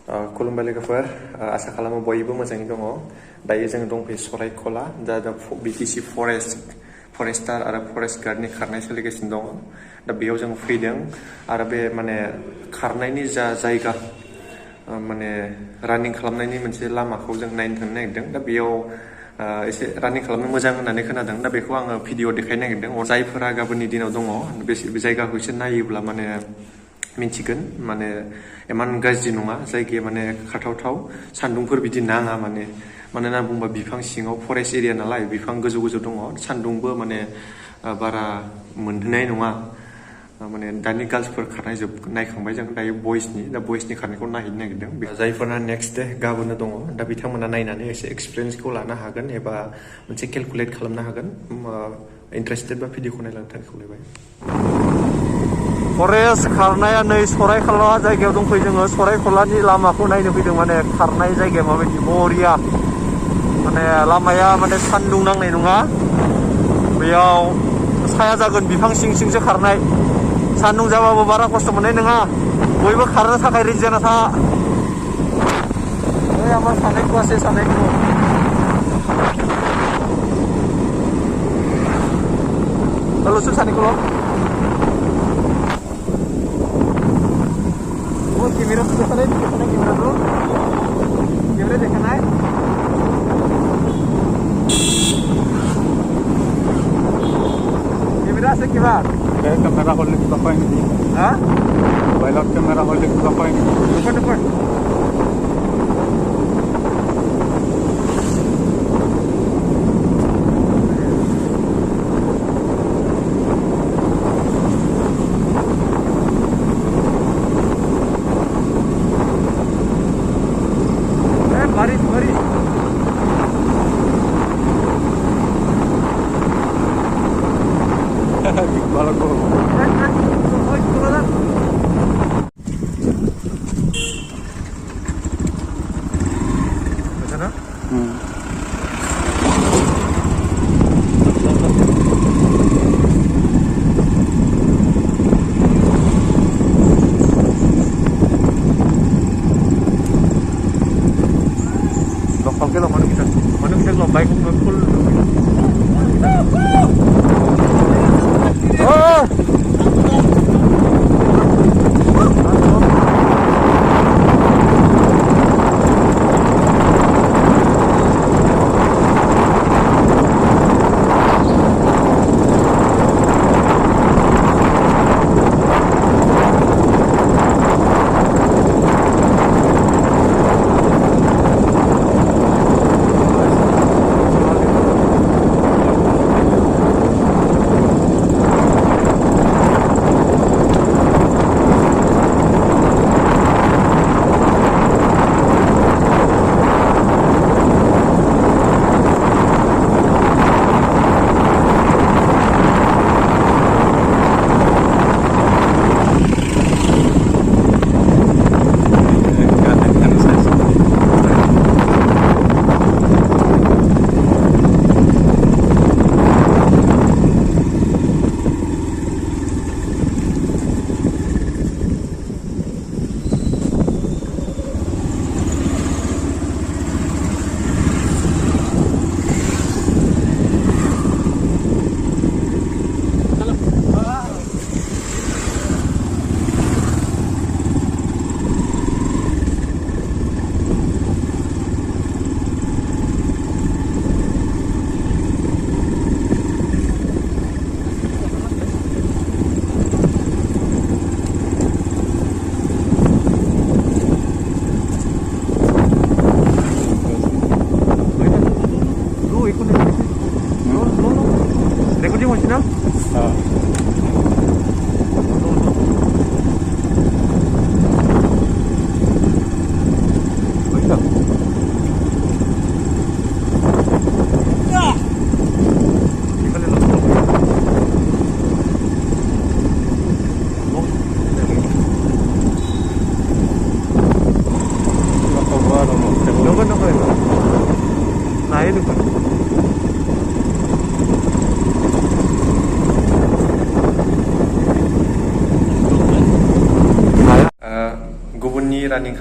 खुलुमबाय लोगोफोर आसा खालामो बयबो मोजाङै दङ। दायो जों दंफैयो सरायखला दा बिटिसि फरेस्टार आरो फरेस्ट गार्डनि खारनाय सोलिगासिनो दङ। दा बेयाव जों फैदों आरो बे माने खारनायनि जा जायगा माने रानिं खालामनायनि मोनसे लामाखौ जों नायनो थांनो नागिरदों। दा बेयाव एसे रानिं खालामनो मोजां होननानै खोनादों। दा बेखौ आङो भिडिअ देखायनो नागिरदों। जायफोरा गाबोननि दिनाव दङ बे जायगाखौ एसे नायोब्ला माने मिन्थिगोन माने इमान गाज्रि नङा जायगाया, माने खाथावथाव सान्दुंफोर बिदि नाङा माने। मानो होनना बुङोबा बिफां सिङाव फरेस्ट एरिया नालाय बिफां गोजौ गोजौ दङ, सान्दुंबो माने बारा मोनहैनाय नङा। माने दानि गार्ल्सफोर खारनाय नायखांबाय जों, दायो बयसनि खारनायखौ नायहैनो नागिरदों। जायफोरना नेक्स्ट दे गाबोननो दङ दा बिथांमोना नायनानै एसे एक्सपिरियेन्सखौ लानो हागोन एबा मोनसे केलकुलेट खालामनो हागोन। इन्टारेस्टेड बा भिडिअखौ नायलांनो थाखाय खावलायबाय। फरेस्ट खारनाया नै सरायखला जायगायाव दंफैयो जोङो। सरायखलानि लामाखौ नायनो फैदों, माने खारनाय जायगाया माबायदि बरिया। माने लामाया माने सान्दुं नांनाय नङा, बेयाव साया जागोन, बिफां सिं सिंसो खारनाय। सान्दुं जाबाबो बारा खस्थ' मोननाय नङा, बयबो खारनो थाखाय रेडि जाना था। आमार सानायखौ আছে सानायखौ ल'सो सानायखौल'। Kamera sudah selesai, dikenai kamera dulu. Kamera dikenai. Kamera sekibar. Kamera holding apa ini? Hah? Mobile kamera holding apa ini? Depan. Mari. Balak ko.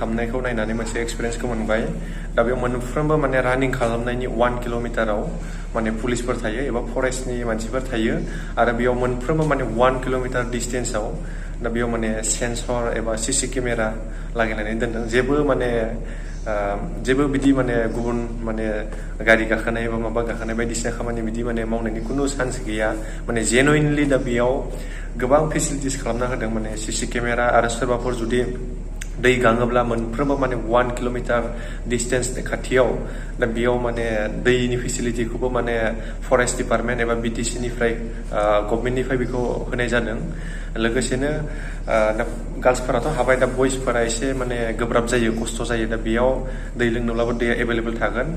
खालामनायखौ नायनानै मोनसे एक्सपिरियेन्सखौ मोनबाय दा बेयाव मोनफ्रोमबो माने रानिं खालामनायनि 1 किल'मिटाराव माने पुलिसफोर थायो एबा फरेस्टनि मानसिफोर थायो आरो बेयाव मोनफ्रोमबो माने 1 किल'मिटार डिस्टेन्सआव दा बेयाव माने सेन्सर एबा सिसि केमेरा लागायनानै दोनदों जेबो बिदि माने गुबुन माने गारि गाखोनाय एबा माबा गाखोनाय बायदिसिना खामानि बिदि माने मावनायनि खुनु चान्स गैया माने जेनुइनलि दा बेयाव गोबां फेसिलिटिस खालामना होदों माने सिसि केमेरा आरो सोरबाफोर जुदि दै गाङोब्ला मोनफ्रोमबो माने 1 किल'मिटार डिस्टेन्सनि खाथियाव दा बेयाव माने दैनि फेसिलिटिखौबो माने फरेस्ट डिपार्टमेन्ट एबा BTC निफ्राय गभर्नमेन्टनिफ्राय बेखौ होनाय जादों लोगोसेनो दा गार्लसफोराथ' हाबाय दा बयसफोरा एसे माने गोब्राब जायो खस्थ' जायो दा बेयाव दै लोंनोब्लाबो दैया एभेलेबल थागोन